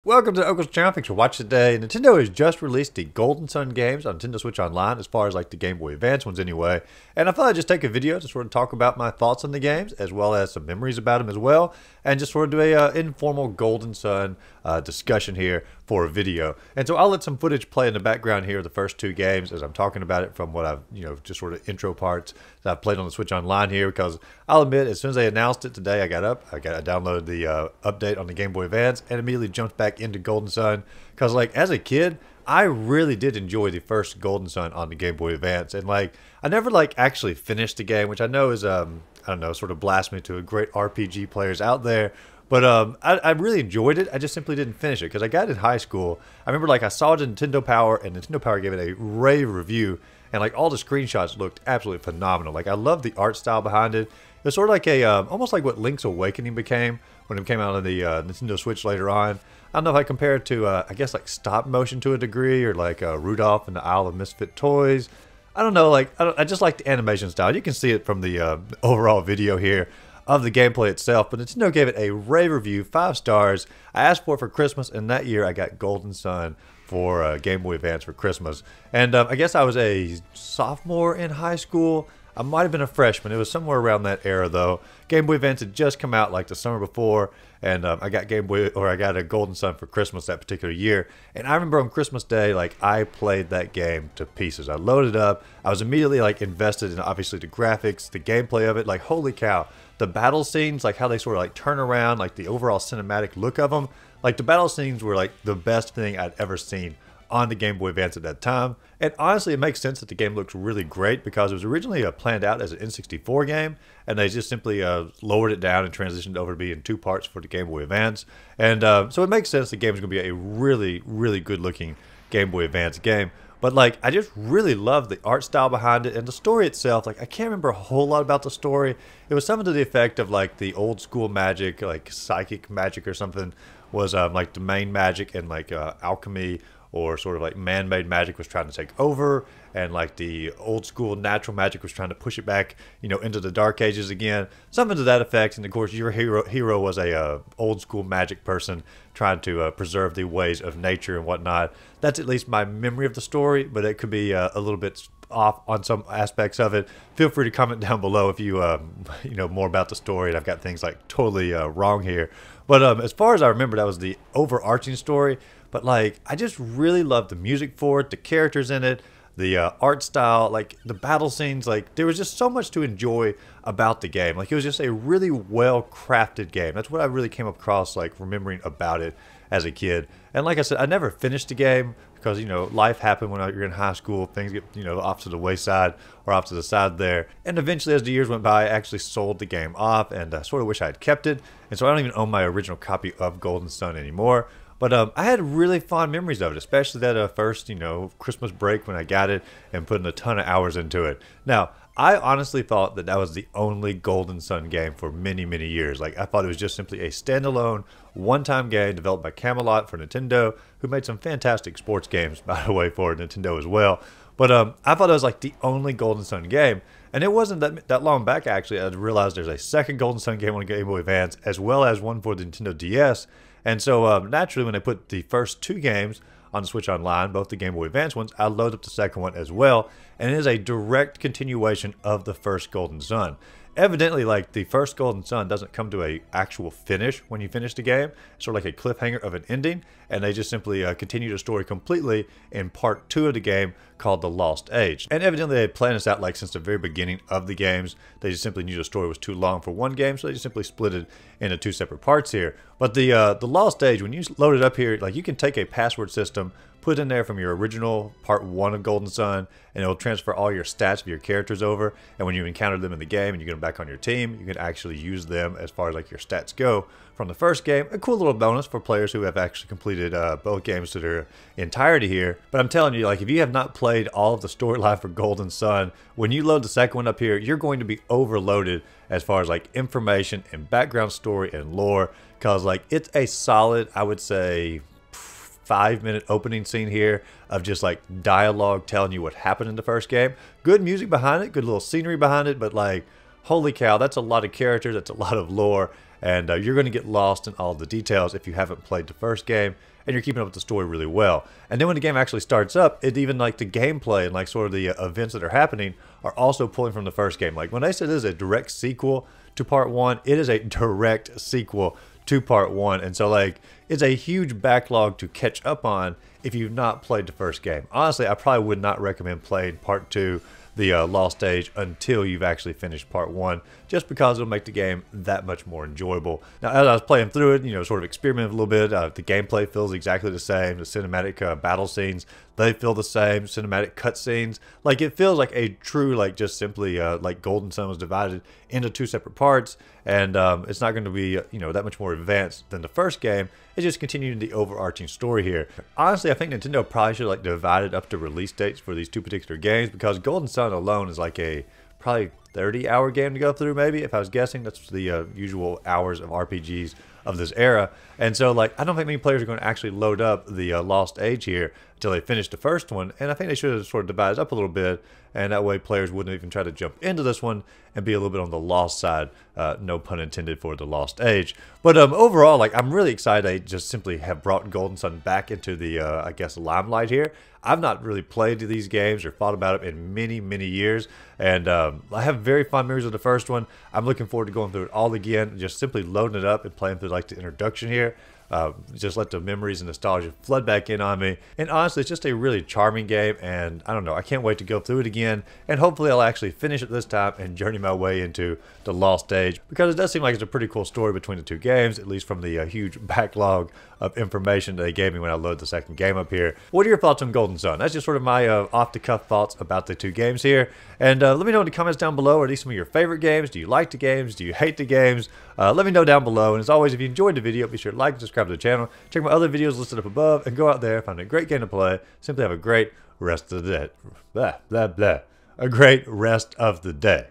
Welcome to Uncle's Channel. Thanks for watching today. Nintendo has just released the Golden Sun games on Nintendo Switch Online, as far as like the Game Boy Advance ones anyway. And I thought I'd just take a video to sort of talk about my thoughts on the games, as well as some memories about them as well, and just sort of do a informal Golden Sun discussion here for a video. And so I'll let some footage play in the background here of the first two games as I'm talking about it from what I've, just sort of intro parts that I've played on the Switch Online here, because I'll admit, as soon as they announced it today, I downloaded the update on the Game Boy Advance and immediately jumped back into Golden Sun, because like as a kid I really did enjoy the first Golden Sun on the Game Boy Advance, and like I never like actually finished the game, which I know is I don't know, sort of blasphemy to great RPG players out there. But I really enjoyed it. I just simply didn't finish it because I got it in high school. I remember like I saw it in Nintendo Power, and Nintendo Power gave it a rave review, and like all the screenshots looked absolutely phenomenal. Like I love the art style behind it. It was sort of like a almost like what Link's Awakening became when it came out on the Nintendo Switch later on. I don't know if I compare it to I guess like stop motion to a degree, or like Rudolph and the Isle of Misfit Toys. I don't know. Like I just like the animation style. You can see it from the overall video here of the gameplay itself, but Nintendo gave it a rave review, 5 stars. I asked for it for Christmas, and that year I got Golden Sun for Game Boy Advance for Christmas. And I guess I was a sophomore in high school. I might have been a freshman. It was somewhere around that era, though. Game Boy Advance had just come out like the summer before, and I got a Golden Sun for Christmas that particular year. And I remember on Christmas Day, like I played that game to pieces. I loaded up. I was immediately like invested in obviously the graphics, the gameplay of it. Like holy cow, the battle scenes, like how they sort of like turn around, like the overall cinematic look of them. Like the battle scenes were like the best thing I'd ever seen on the Game Boy Advance at that time. And honestly, it makes sense that the game looks really great, because it was originally planned out as an N64 game, and they just simply lowered it down and transitioned over to be in 2 parts for the Game Boy Advance. And so it makes sense the game is going to be a really, really good looking Game Boy Advance game. But like, I just really love the art style behind it, and the story itself. Like, I can't remember a whole lot about the story. It was something to the effect of like the old school magic, like psychic magic or something, was like the main magic, and like alchemy or sort of like man-made magic was trying to take over, and like the old school natural magic was trying to push it back, into the dark ages again, something to that effect. And of course your hero was a old school magic person trying to preserve the ways of nature and whatnot. That's at least my memory of the story, but it could be a little bit off on some aspects of it. Feel free to comment down below if you know more about the story, and I've got things like totally wrong here. But as far as I remember, that was the overarching story. But like, I just really loved the music for it, the characters in it, the art style, like the battle scenes. Like there was just so much to enjoy about the game. Like it was just a really well crafted game. That's what I really came across like remembering about it as a kid. And like I said, I never finished the game because life happened when you're in high school. Things get off to the wayside or off to the side there. And eventually, as the years went by, I actually sold the game off, and I sort of wish I had kept it. And so I don't even own my original copy of Golden Sun anymore. But I had really fond memories of it, especially that first, Christmas break when I got it and putting a ton of hours into it. Now, I honestly thought that was the only Golden Sun game for many, many years. Like, I thought it was just simply a standalone, one-time game developed by Camelot for Nintendo, who made some fantastic sports games, by the way, for Nintendo as well. But I thought it was like the only Golden Sun game. And it wasn't that long back, actually, I realized there's a second Golden Sun game on Game Boy Advance, as well as one for the Nintendo DS. And so naturally, when they put the first 2 games on the Switch Online, both the Game Boy Advance ones, I loaded up the second one as well. And it is a direct continuation of the first Golden Sun. Evidently, like the first Golden Sun doesn't come to a actual finish when you finish the game. It's sort of like a cliffhanger of an ending, and they just simply continue the story completely in part 2 of the game called The Lost Age. And evidently they had planned this out like since the very beginning of the games. They just simply knew the story was too long for one game, so they just simply split it into 2 separate parts here. But the Lost Age, when you load it up here, like you can take a password system, put in there from your original part 1 of Golden Sun, and it'll transfer all your stats of your characters over. And when you encounter them in the game and you get them back on your team, you can actually use them as far as like your stats go from the first game. A cool little bonus for players who have actually completed both games to their entirety here. But I'm telling you, like if you have not played all of the storyline for Golden Sun, when you load the second one up here, you're going to be overloaded as far as like information and background story and lore, because like it's a solid, I would say, 5-minute opening scene here of just like dialogue telling you what happened in the first game. Good music behind it, good little scenery behind it, but like holy cow, that's a lot of characters, that's a lot of lore, and you're going to get lost in all the details if you haven't played the first game and you're keeping up with the story really well. And then when the game actually starts up, it even like the gameplay and like sort of the events that are happening are also pulling from the first game. Like when they said this is a direct sequel to part 1, it is a direct sequel to part 1, and so like it's a huge backlog to catch up on if you've not played the first game. Honestly, I probably would not recommend playing part 2, the Lost Age, until you've actually finished part 1, just because it'll make the game that much more enjoyable. Now, as I was playing through it, you know, sort of experimented a little bit, the gameplay feels exactly the same. The cinematic battle scenes, they feel the same. Cinematic cutscenes, like it feels like a true, like just simply like Golden Sun was divided into 2 separate parts, and it's not going to be you know, that much more advanced than the first game. It's just continuing the overarching story here. Honestly, I think Nintendo probably should like divide it up to release dates for these 2 particular games, because Golden Sun alone is like a probably 30-hour game to go through, maybe, if I was guessing. That's the usual hours of RPGs of this era. And so like I don't think many players are going to actually load up the Lost Age here until they finish the first one, and I think they should have sort of divided up a little bit, and that way players wouldn't even try to jump into this one and be a little bit on the lost side, no pun intended for the Lost Age. But overall, like I'm really excited they just simply have brought Golden Sun back into the I guess limelight here. I've not really played these games or thought about it in many years, and I have very fond memories of the first one. I'm looking forward to going through it all again, just simply loading it up and playing through like the introduction here. Just let the memories and nostalgia flood back in on me. And honestly, it's just a really charming game, and I don't know, I can't wait to go through it again, and hopefully I'll actually finish it this time and journey my way into the Lost Age, because it does seem like it's a pretty cool story between the 2 games, at least from the huge backlog of information they gave me when I loaded the second game up here. What are your thoughts on Golden Sun? That's just sort of my off-the-cuff thoughts about the 2 games here, and let me know in the comments down below, are these some of your favorite games? Do you like the games? Do you hate the games? Let me know down below, and as always, if you enjoyed the video, be sure to like and subscribe to the channel. Check my other videos listed up above, and go out there, find a great game to play. Simply have a great rest of the day. A great rest of the day.